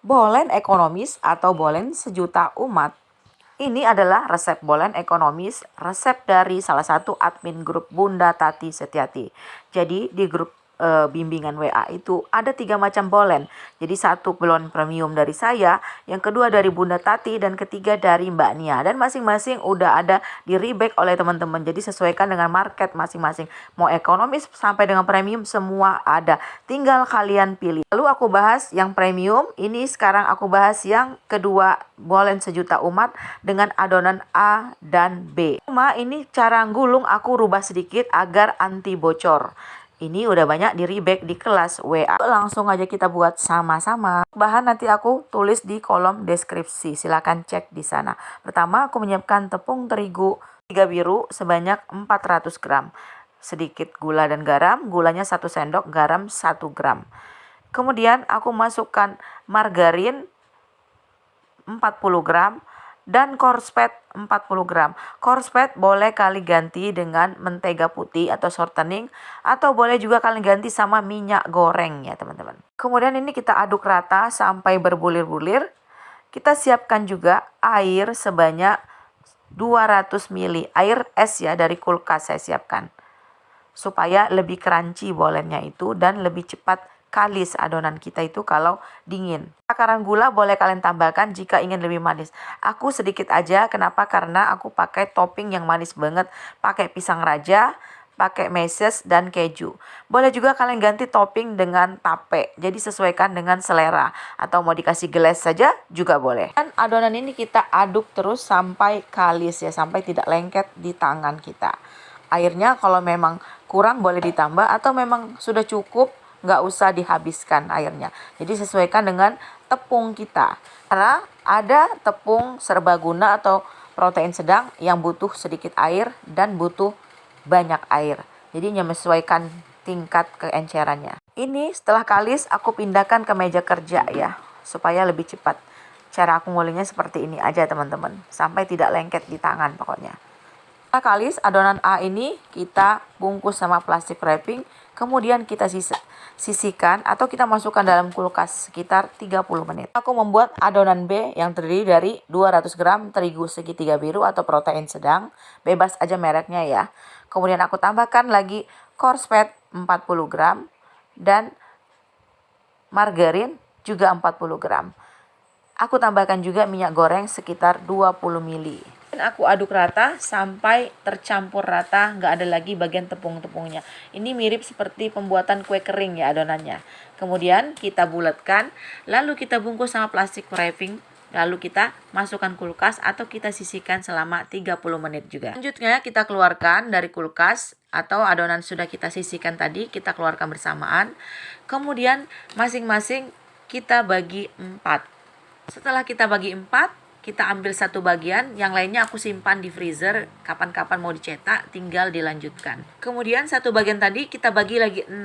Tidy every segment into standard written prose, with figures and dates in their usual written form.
Bolen ekonomis atau bolen sejuta umat. Ini adalah resep bolen ekonomis, resep dari salah satu admin grup Bunda Tati Setiati. Jadi di grup bimbingan WA itu ada 3 macam bolen. Jadi satu bolen premium dari saya, yang kedua dari Bunda Tati, dan ketiga dari Mbak Nia. Dan masing-masing udah ada di rebag oleh teman-teman. Jadi sesuaikan dengan market masing-masing. Mau ekonomis sampai dengan premium semua ada. Tinggal kalian pilih. Lalu aku bahas yang premium. Ini sekarang aku bahas yang kedua, bolen sejuta umat dengan adonan A dan B. Cuma ini cara gulung aku rubah sedikit agar anti bocor. Ini udah banyak di rebag di kelas WA. Langsung aja kita buat sama-sama. Bahan nanti aku tulis di kolom deskripsi. Silahkan cek di sana. Pertama aku menyiapkan tepung terigu 3 biru sebanyak 400 gram. Sedikit gula dan garam. Gulanya 1 sendok, garam 1 gram. Kemudian aku masukkan margarin 40 gram dan korsvet 40 gram. Korsvet boleh kalian ganti dengan mentega putih atau shortening, atau boleh juga kalian ganti sama minyak goreng ya teman-teman. Kemudian ini kita aduk rata sampai berbulir-bulir. Kita siapkan juga air sebanyak 200 ml. Air es ya, dari kulkas saya siapkan. Supaya lebih crunchy bolennya itu dan lebih cepat kalis adonan kita itu kalau dingin. Takaran gula boleh kalian tambahkan jika ingin lebih manis. Aku sedikit aja, kenapa? Karena aku pakai topping yang manis banget. Pakai pisang raja, pakai meses dan keju. Boleh juga kalian ganti topping dengan tape. Jadi sesuaikan dengan selera. Atau mau dikasih gelas saja juga boleh. Dan adonan ini kita aduk terus sampai kalis ya, sampai tidak lengket di tangan kita. Airnya kalau memang kurang boleh ditambah, atau memang sudah cukup nggak usah dihabiskan airnya. Jadi sesuaikan dengan tepung kita. Karena ada tepung serbaguna atau protein sedang yang butuh sedikit air dan butuh banyak air. Jadi menyesuaikan tingkat keencerannya. Ini setelah kalis aku pindahkan ke meja kerja ya, supaya lebih cepat. Cara aku ngulingnya seperti ini aja teman-teman, sampai tidak lengket di tangan pokoknya. Kalis adonan A ini kita bungkus sama plastik wrapping, kemudian kita sisihkan atau kita masukkan dalam kulkas sekitar 30 menit. Aku membuat adonan B yang terdiri dari 200 gram terigu segitiga biru atau protein sedang, bebas aja mereknya ya. Kemudian aku tambahkan lagi korsvet 40 gram dan margarin juga 40 gram. Aku tambahkan juga minyak goreng sekitar 20 ml. Dan aku aduk rata sampai tercampur rata, nggak ada lagi bagian tepung-tepungnya. Ini mirip seperti pembuatan kue kering ya adonannya. Kemudian kita bulatkan, lalu kita bungkus sama plastik wrapping, lalu kita masukkan kulkas atau kita sisihkan selama 30 menit juga. Selanjutnya kita keluarkan dari kulkas, atau adonan sudah kita sisihkan tadi kita keluarkan bersamaan. Kemudian masing-masing kita bagi 4. Setelah kita bagi 4, kita ambil satu bagian, yang lainnya aku simpan di freezer, kapan-kapan mau dicetak tinggal dilanjutkan. Kemudian satu bagian tadi kita bagi lagi 6.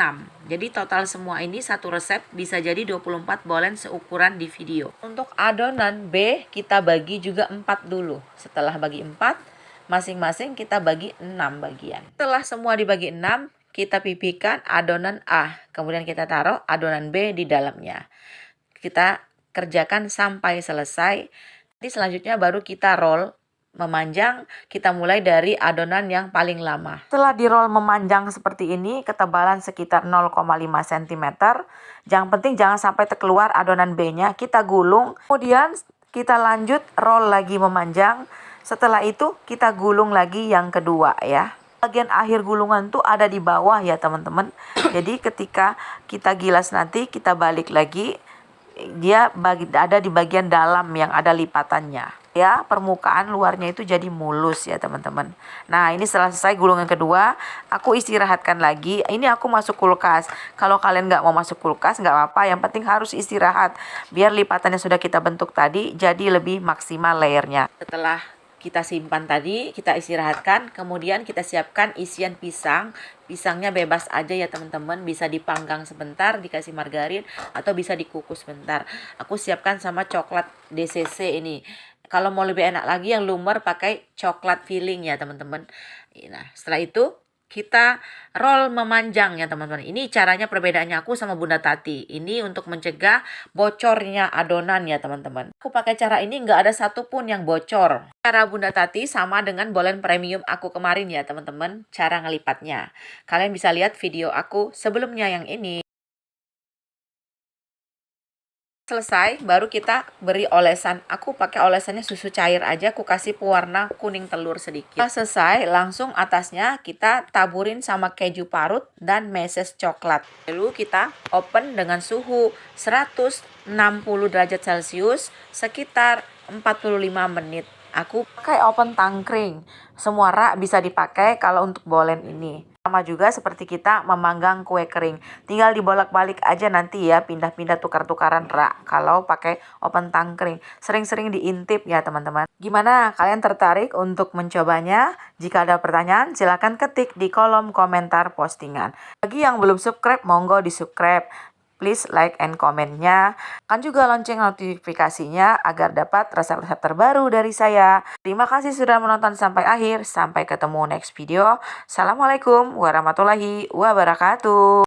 Jadi total semua ini satu resep bisa jadi 24 bolen seukuran di video. Untuk adonan B kita bagi juga 4 dulu. Setelah bagi 4, masing-masing kita bagi 6 bagian. Setelah semua dibagi 6, kita pipihkan adonan A. Kemudian kita taruh adonan B di dalamnya. Kita kerjakan sampai selesai. Nanti selanjutnya baru kita roll memanjang. Kita mulai dari adonan yang paling lama. Setelah di roll memanjang seperti ini, ketebalan sekitar 0,5 cm. Yang penting jangan sampai terkeluar adonan B-nya. Kita gulung, kemudian kita lanjut roll lagi memanjang. Setelah itu kita gulung lagi yang kedua ya. Bagian akhir gulungan tuh ada di bawah ya teman-teman. Jadi ketika kita gilas nanti kita balik lagi, dia ada di bagian dalam yang ada lipatannya ya, permukaan luarnya itu jadi mulus ya teman-teman. Nah ini setelah selesai gulungan kedua, aku istirahatkan lagi. Ini aku masuk kulkas. Kalau kalian nggak mau masuk kulkas nggak apa-apa, yang penting harus istirahat biar lipatannya sudah kita bentuk tadi jadi lebih maksimal layernya. Setelah kita simpan tadi, kita istirahatkan, kemudian kita siapkan isian pisang. Pisangnya bebas aja ya teman-teman, bisa dipanggang sebentar, dikasih margarin, atau bisa dikukus sebentar. Aku siapkan sama coklat DCC ini. Kalau mau lebih enak lagi yang lumer pakai coklat filling ya teman-teman. Nah setelah itu kita roll memanjang ya teman-teman. Ini caranya perbedaannya aku sama Bunda Tati. Ini untuk mencegah bocornya adonan ya teman-teman. Aku pakai cara ini nggak ada satupun yang bocor. Cara Bunda Tati sama dengan bolen premium aku kemarin ya teman-teman. Cara ngelipatnya. Kalian bisa lihat video aku sebelumnya yang ini. Selesai, baru kita beri olesan. Aku pakai olesannya susu cair aja, aku kasih pewarna kuning telur sedikit. Setelah selesai, langsung atasnya kita taburin sama keju parut dan meses coklat. Lalu kita open dengan suhu 160 derajat Celcius sekitar 45 menit. Aku pakai oven tangkring. Semua rak bisa dipakai kalau untuk bolen ini. Sama juga seperti kita memanggang kue kering. Tinggal dibolak-balik aja nanti ya, pindah-pindah tukar-tukaran rak kalau pakai oven tangkring. Sering-sering diintip ya teman-teman. Gimana? Kalian tertarik untuk mencobanya? Jika ada pertanyaan, silakan ketik di kolom komentar postingan. Bagi yang belum subscribe, monggo di-subscribe. Please like and comment-nya. Kan juga lonceng notifikasinya agar dapat resep-resep terbaru dari saya. Terima kasih sudah menonton sampai akhir. Sampai ketemu next video. Assalamualaikum warahmatullahi wabarakatuh.